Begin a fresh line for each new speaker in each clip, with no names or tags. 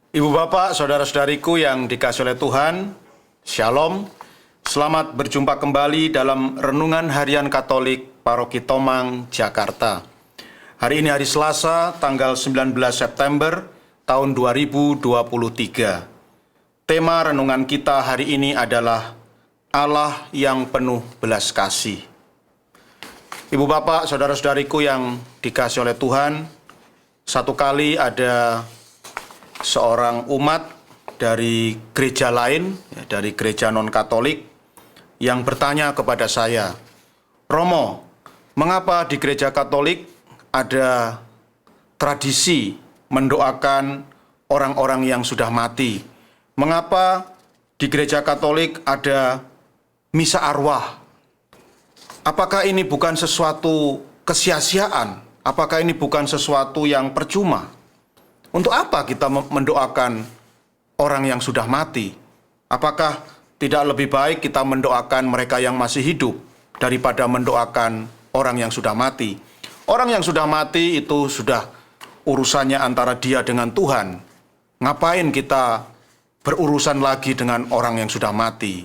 Ibu bapak, saudara-saudariku yang dikasihi oleh Tuhan, Shalom. Selamat berjumpa kembali dalam Renungan Harian Katolik Paroki Tomang, Jakarta. Hari ini hari Selasa, tanggal 19 September tahun 2023. Tema renungan kita hari ini adalah Allah yang penuh belas kasih. Ibu bapak, saudara-saudariku yang dikasihi oleh Tuhan, satu kali ada seorang umat dari gereja lain, dari gereja non-Katolik, yang bertanya kepada saya, "Romo, mengapa di gereja Katolik ada tradisi mendoakan orang-orang yang sudah mati? Mengapa di gereja Katolik ada misa arwah? Apakah ini bukan sesuatu kesia-siaan? Apakah ini bukan sesuatu yang percuma? Untuk apa kita mendoakan orang yang sudah mati? Apakah tidak lebih baik kita mendoakan mereka yang masih hidup daripada mendoakan orang yang sudah mati? Orang yang sudah mati itu sudah urusannya antara dia dengan Tuhan. Ngapain kita berurusan lagi dengan orang yang sudah mati?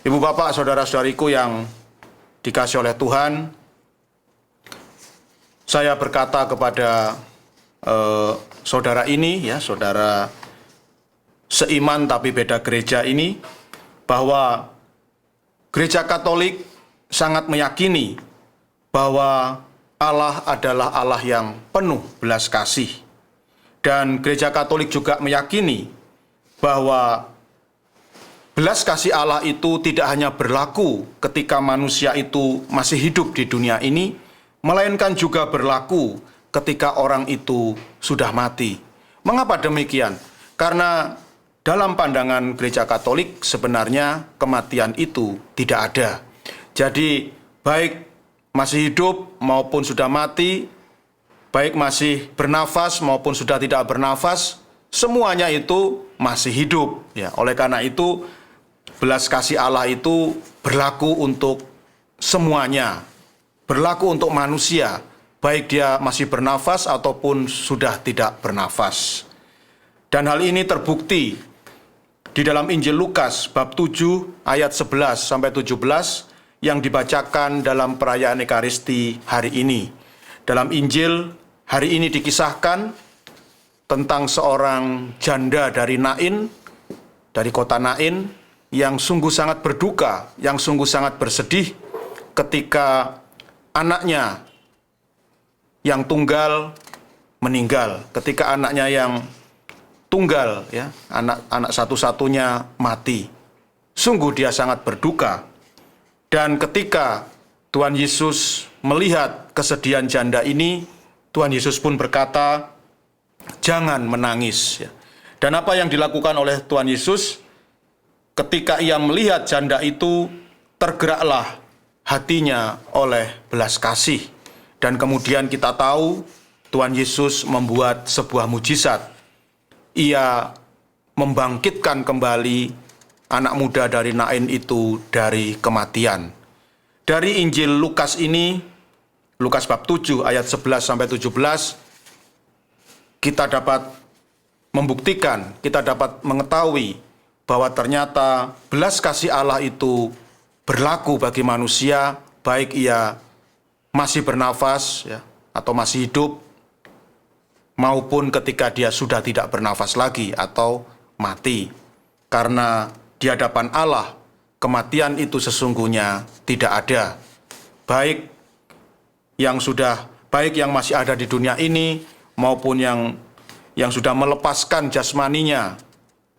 Ibu bapak, saudara-saudariku yang dikasihi oleh Tuhan, saya berkata kepada saudara ini, saudara seiman tapi beda gereja ini, bahwa gereja Katolik sangat meyakini bahwa Allah adalah Allah yang penuh belas kasih. Dan gereja Katolik juga meyakini bahwa belas kasih Allah itu tidak hanya berlaku ketika manusia itu masih hidup di dunia ini, melainkan juga berlaku ketika orang itu sudah mati. Mengapa demikian? Karena dalam pandangan gereja Katolik sebenarnya kematian itu tidak ada. Jadi baik masih hidup maupun sudah mati, baik masih bernafas maupun sudah tidak bernafas, semuanya itu masih hidup. Oleh karena itu belas kasih Allah itu berlaku untuk semuanya, berlaku untuk manusia, baik dia masih bernafas ataupun sudah tidak bernafas. Dan hal ini terbukti di dalam Injil Lukas bab 7 ayat 11 sampai 17 yang dibacakan dalam perayaan Ekaristi hari ini. Dalam Injil hari ini dikisahkan tentang seorang janda dari Nain, dari kota Nain, yang sungguh sangat berduka, yang sungguh sangat bersedih ketika anaknya yang tunggal meninggal, ketika anaknya yang tunggal, anak satu-satunya mati. Sungguh dia sangat berduka. Dan ketika Tuhan Yesus melihat kesedihan janda ini, Tuhan Yesus pun berkata, "Jangan menangis." Dan apa yang dilakukan oleh Tuhan Yesus ketika ia melihat janda itu, tergeraklah hatinya oleh belas kasih. Dan kemudian kita tahu Tuhan Yesus membuat sebuah mujizat. Ia membangkitkan kembali anak muda dari Nain itu dari kematian. Dari Injil Lukas ini, Lukas bab 7 ayat 11 sampai 17, kita dapat membuktikan, kita dapat mengetahui bahwa ternyata belas kasih Allah itu berlaku bagi manusia, baik ia masih bernafas atau masih hidup, maupun ketika dia sudah tidak bernafas lagi atau mati. Karena di hadapan Allah, kematian itu sesungguhnya tidak ada. Baik yang masih ada di dunia ini, maupun yang sudah melepaskan jasmaninya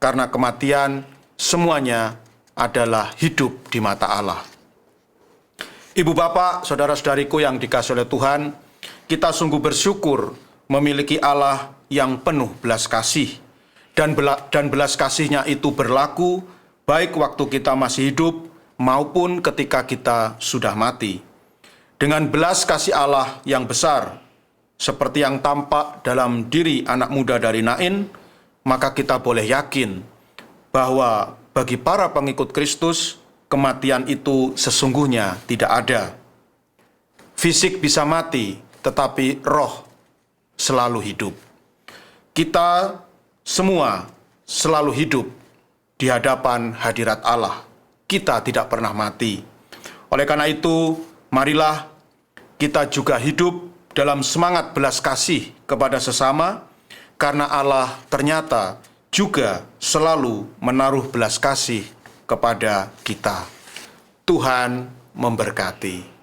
karena kematian, semuanya adalah hidup di mata Allah. Ibu bapak, saudara-saudariku yang dikasihi oleh Tuhan, kita sungguh bersyukur memiliki Allah yang penuh belas kasih. Dan belas kasihnya itu berlaku baik waktu kita masih hidup maupun ketika kita sudah mati. Dengan belas kasih Allah yang besar, seperti yang tampak dalam diri anak muda dari Nain, maka kita boleh yakin bahwa bagi para pengikut Kristus, kematian itu sesungguhnya tidak ada. Fisik bisa mati, tetapi roh selalu hidup. Kita semua selalu hidup di hadapan hadirat Allah. Kita tidak pernah mati. Oleh karena itu, marilah kita juga hidup dalam semangat belas kasih kepada sesama, karena Allah ternyata juga selalu menaruh belas kasih kepada kita. Tuhan memberkati.